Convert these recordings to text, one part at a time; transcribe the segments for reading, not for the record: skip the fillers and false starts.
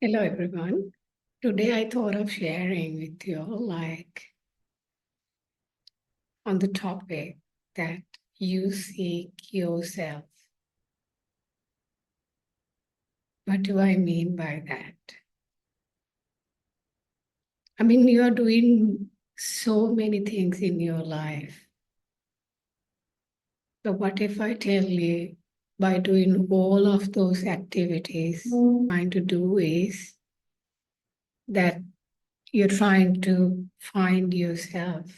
Hello, everyone. Today I thought of sharing with you on the topic that you seek yourself. What do I mean by that? I mean, you are doing so many things in your life. But what if I tell you by doing all of those activities, trying to do is that you're trying to find yourself?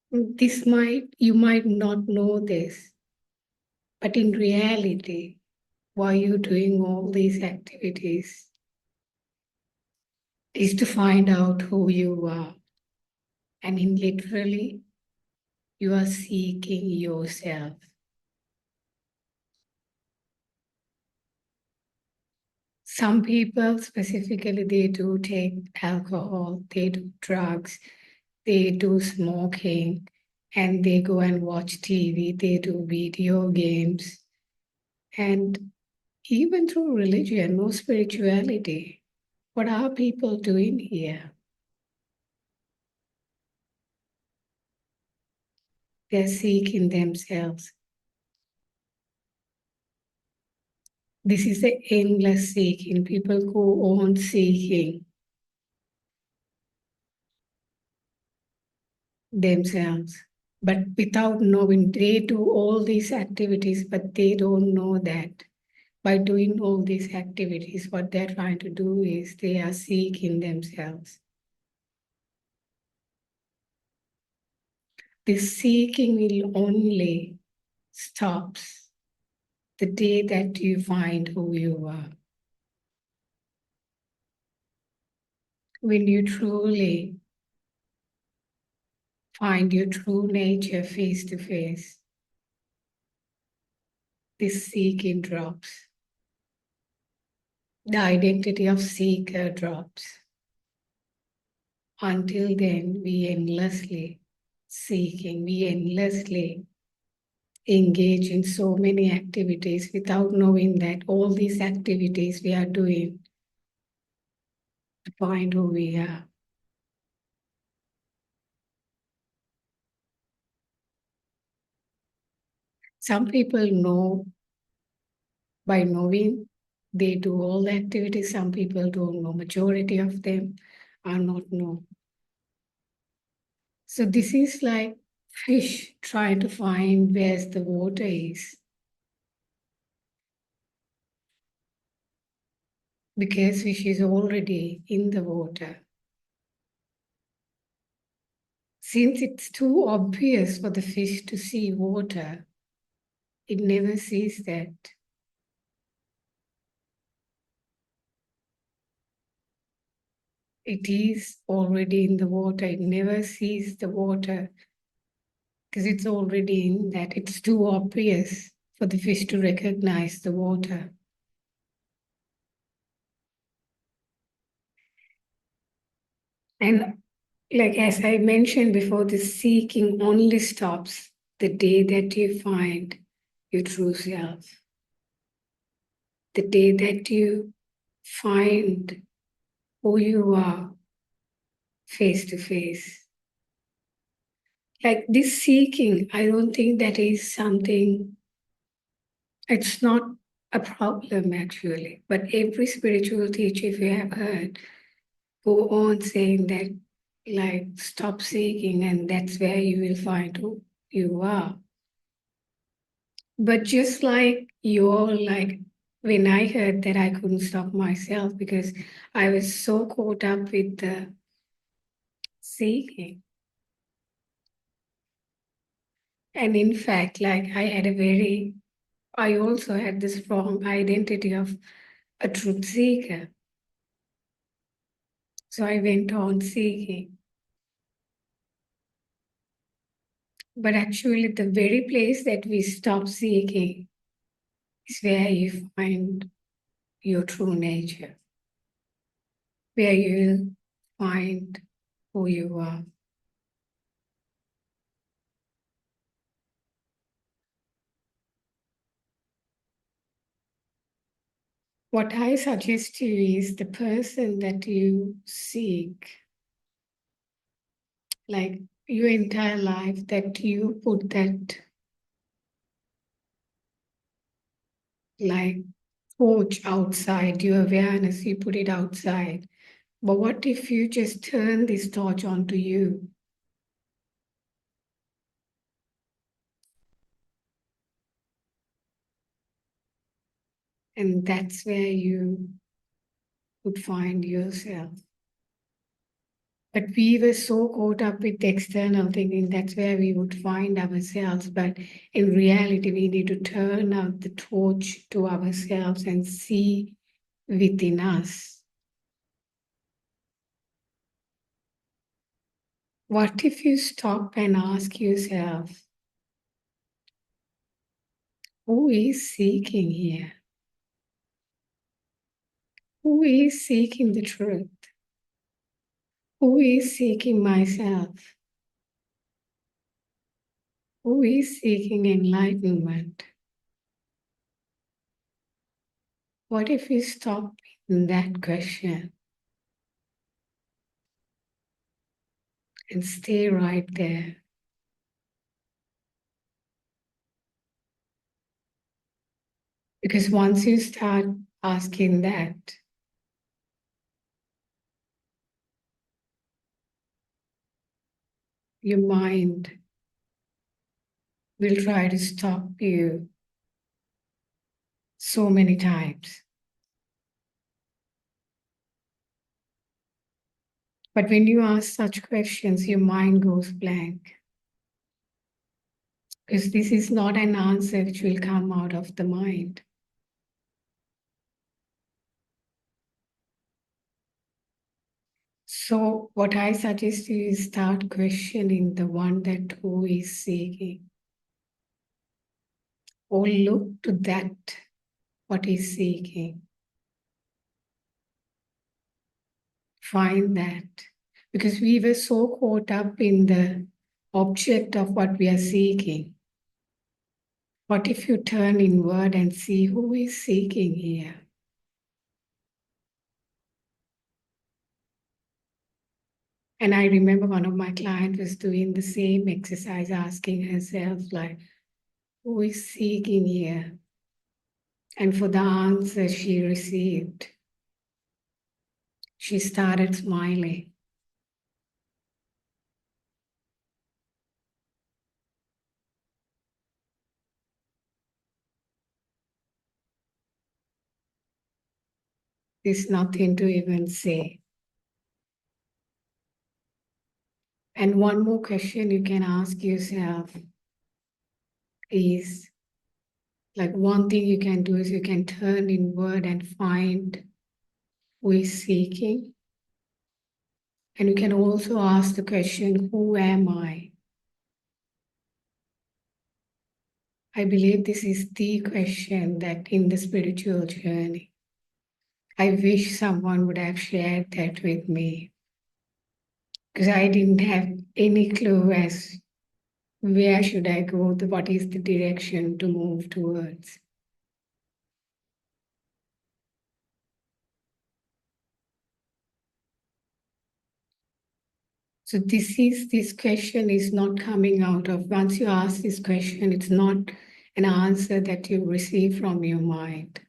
You might not know this, but in reality, why you're doing all these activities is to find out who you are. And in literally, you are seeking yourself. Some people specifically, they do take alcohol, they do drugs, they do smoking, and they go and watch TV, they do video games, and even through religion or spirituality. What are people doing here? They're seeking themselves. This is the endless seeking. People go on seeking themselves, but without knowing, they do all these activities, but they don't know that by doing all these activities, what they're trying to do is they are seeking themselves. This seeking will only stops the day that you find who you are. When you truly find your true nature face to face, this seeking drops. The identity of seeker drops. Until then, we endlessly seeking, we endlessly engage in so many activities without knowing that all these activities we are doing to find who we are. Some people know by knowing they do all the activities. Some people don't know. Majority of them are not known. So this is like fish trying to find where the water is. Because fish is already in the water. Since it's too obvious for the fish to see water, it never sees that. It is already in the water. It never sees the water because it's already in that. It's too obvious for the fish to recognize the water. And like as I mentioned before, the seeking only stops the day that you find your true self. The day that you find who you are face to face. Like this seeking, I don't think that is something, it's not a problem actually. But every spiritual teacher, if you have heard, go on saying that, like, stop seeking and that's where you will find who you are. But just like when I heard that I couldn't stop myself because I was so caught up with the seeking. And in fact, I also had this strong identity of a truth seeker. So I went on seeking. But actually, the very place that we stop seeking is where you find your true nature, where you find who you are. What I suggest to you is the person that you seek, like your entire life, that you put that like torch outside, your awareness, you put it outside. But what if you just turn this torch onto you? And that's where you would find yourself. But we were so caught up with the external thinking, that's where we would find ourselves. But in reality, we need to turn out the torch to ourselves and see within us. What if you stop and ask yourself, who is seeking here? Who is seeking the truth? Who is seeking myself? Who is seeking enlightenment? What if we stop in that question and stay right there? Because once you start asking that, your mind will try to stop you so many times. But when you ask such questions, your mind goes blank. Because this is not an answer which will come out of the mind. So what I suggest you is start questioning the one that who is seeking. Or look to that what is seeking. Find that. Because we were so caught up in the object of what we are seeking. What if you turn inward and see who is seeking here? And I remember one of my clients was doing the same exercise, asking herself, like, who is seeking here? And for the answer she received, she started smiling. There's nothing to even say. And one more question you can ask yourself is, like, one thing you can do is you can turn inward and find who is seeking. And you can also ask the question, who am I? I believe this is the question that in the spiritual journey, I wish someone would have shared that with me, because I didn't have any clue as where should I go, what is the direction to move towards. So this question is not coming out of, once you ask this question, it's not an answer that you receive from your mind.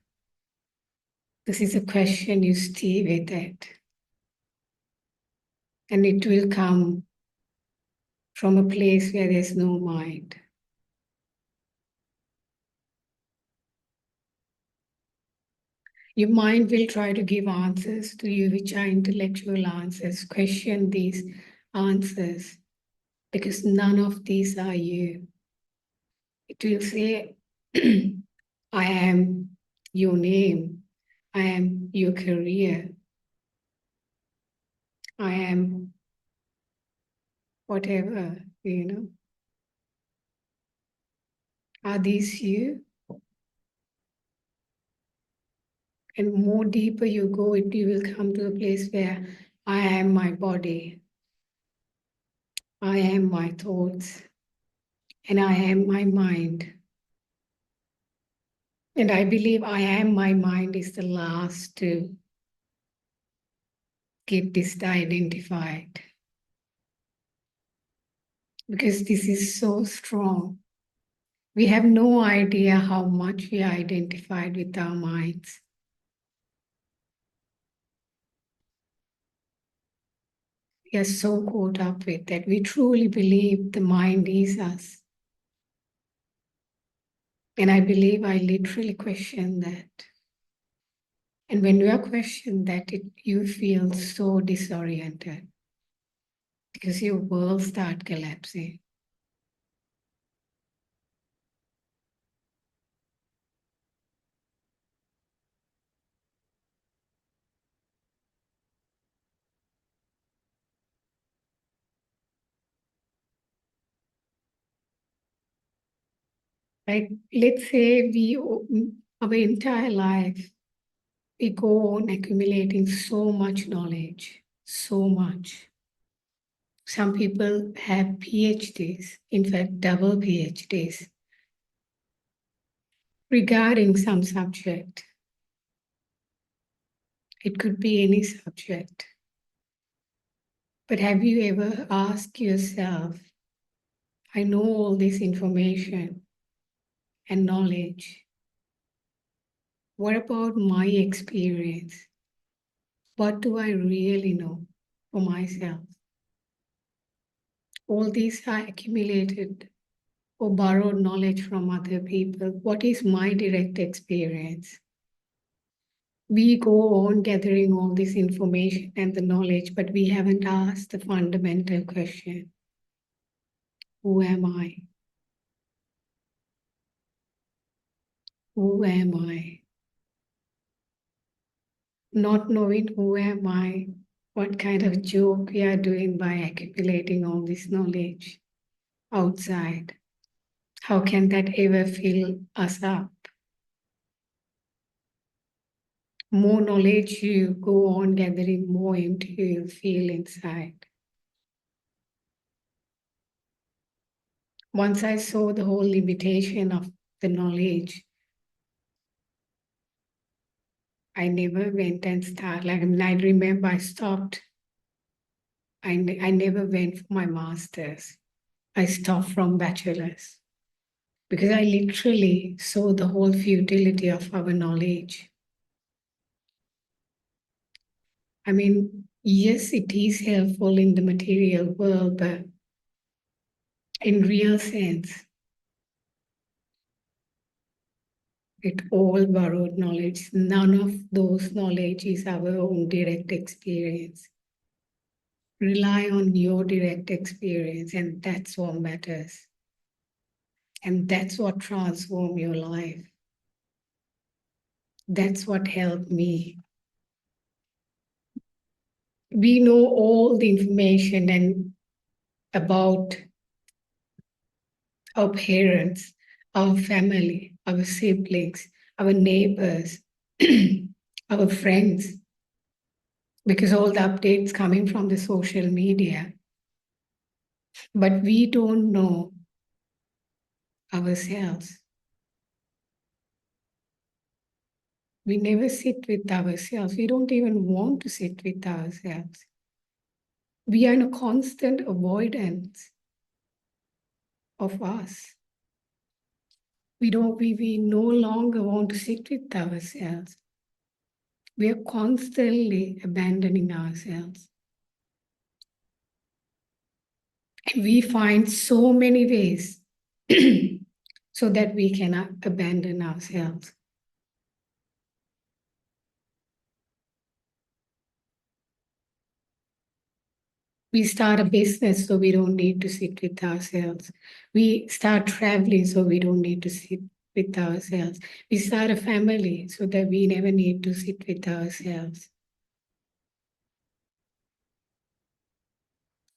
This is a question you stay with it. And it will come from a place where there's no mind. Your mind will try to give answers to you, which are intellectual answers. Question these answers, because none of these are you. It will say, I am your name. I am your career. I am whatever, Are these you? And more deeper you go, you will come to a place where I am my body. I am my thoughts. And I am my mind. And I believe I am my mind is the last to get this identified, because this is so strong. We have no idea how much we are identified with our minds. We are so caught up with that. We truly believe the mind is us. And I believe I literally question that. And when you are questioned that, you feel so disoriented because your world starts collapsing. Like, let's say our entire life, we go on accumulating so much knowledge, so much. Some people have PhDs, in fact, double PhDs, regarding some subject. It could be any subject. But have you ever asked yourself, I know all this information and knowledge. What about my experience? What do I really know for myself? All these are accumulated or borrowed knowledge from other people. What is my direct experience? We go on gathering all this information and the knowledge, but we haven't asked the fundamental question: who am I? Who am I? Not knowing who am I, what kind of joke we are doing by accumulating all this knowledge outside. How can that ever fill us up? More knowledge you go on gathering, more empty you feel inside. Once I saw the whole limitation of the knowledge, I never went and started. I remember I stopped. I never went for my master's. I stopped from bachelor's because I literally saw the whole futility of our knowledge. I mean, yes, it is helpful in the material world, but in real sense, it all borrowed knowledge. None of those knowledge is our own direct experience. Rely on your direct experience, and that's what matters. And that's what transforms your life. That's what helped me. We know all the information and about our parents, our family, our siblings, our neighbors, our friends, because all the updates coming from the social media. But we don't know ourselves. We never sit with ourselves. We don't even want to sit with ourselves. We are in a constant avoidance of us. We no longer want to sit with ourselves. We are constantly abandoning ourselves. And we find so many ways so that we can abandon ourselves. We start a business so we don't need to sit with ourselves. We start traveling so we don't need to sit with ourselves. We start a family so that we never need to sit with ourselves.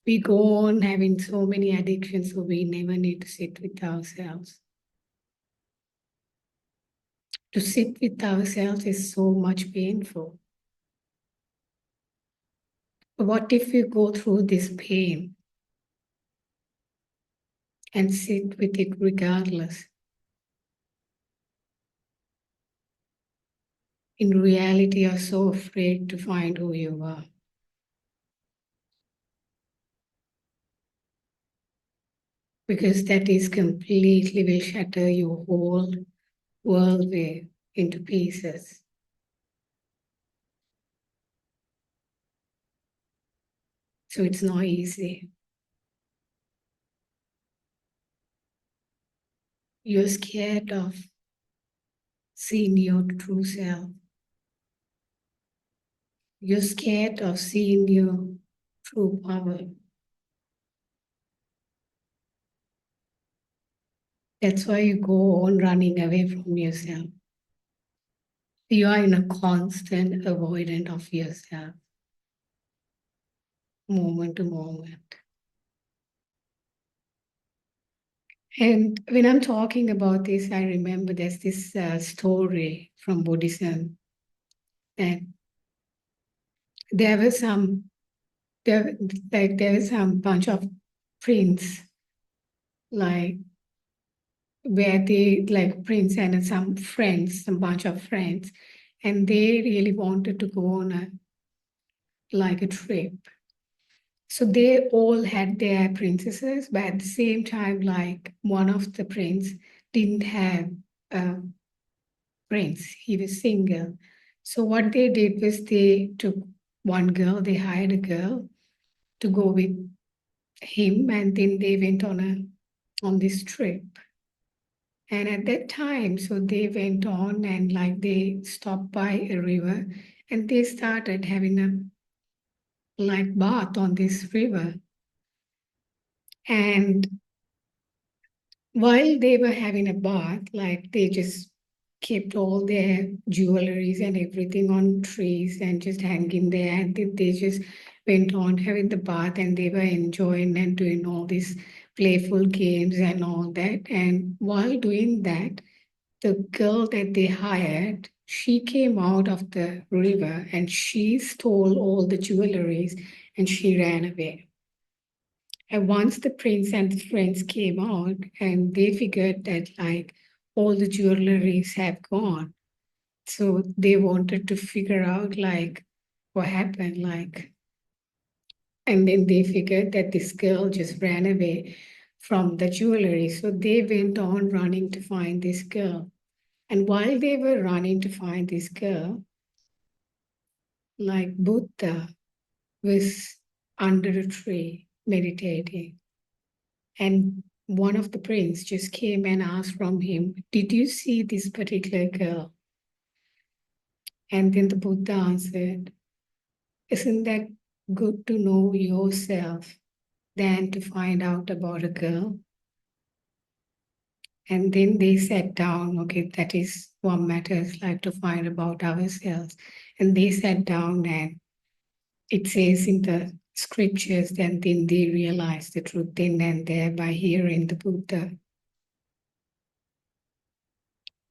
We go on having so many addictions so we never need to sit with ourselves. To sit with ourselves is so much painful. What if we go through this pain and sit with it regardless? In reality, you're so afraid to find who you are. Because that is completely will shatter your whole worldview into pieces. So it's not easy. You're scared of seeing your true self. You're scared of seeing your true power. That's why you go on running away from yourself. You are in a constant avoidance of yourself, moment to moment. And when I'm talking about this, I remember there's this story from Buddhism that there were some there there was some bunch of prince, like where they like prince and some friends, some bunch of friends, and they really wanted to go on a trip. So they all had their princesses, but at the same time, like one of the prince didn't have a prince; he was single. So what they did was they took one girl, they hired a girl to go with him, and then they went on this trip. And at that time, so they went on and like they stopped by a river and they started having a like bath on this river. And while they were having a bath, like they just kept all their jewelries and everything on trees and just hanging there. And then they just went on having the bath and they were enjoying and doing all these playful games and all that. And while doing that, the girl that they hired, she came out of the river and she stole all the jewelries and she ran away. And once the prince and his friends came out and they figured that like all the jewelries have gone. So they wanted to figure out like what happened, like, and then they figured that this girl just ran away from the jewelry. So they went on running to find this girl. And while they were running to find this girl, like Buddha was under a tree meditating. And one of the prince just came and asked from him, "Did you see this particular girl?" And then the Buddha answered, "Isn't that good to know yourself than to find out about a girl?" And then they sat down, okay, that is what matters, like to find about ourselves. And they sat down and it says in the scriptures that then they realize the truth then and there by hearing the Buddha.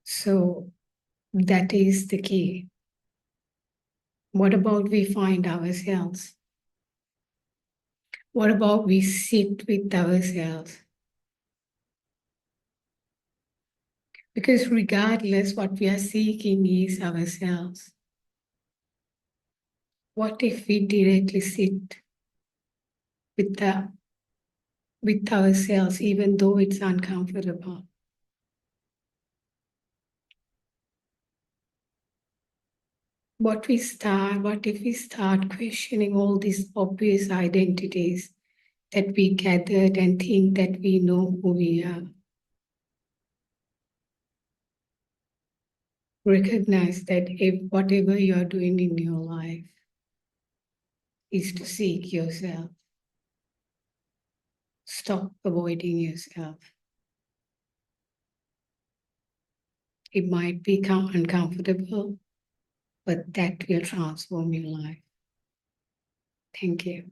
So that is the key. What about we find ourselves? What about we sit with ourselves? Because regardless, what we are seeking is ourselves. What if we directly sit with ourselves, even though it's uncomfortable? What if we start questioning all these obvious identities that we gathered and think that we know who we are? Recognize that if whatever you are doing in your life is to seek yourself. Stop avoiding yourself. It might become uncomfortable, but that will transform your life. Thank you.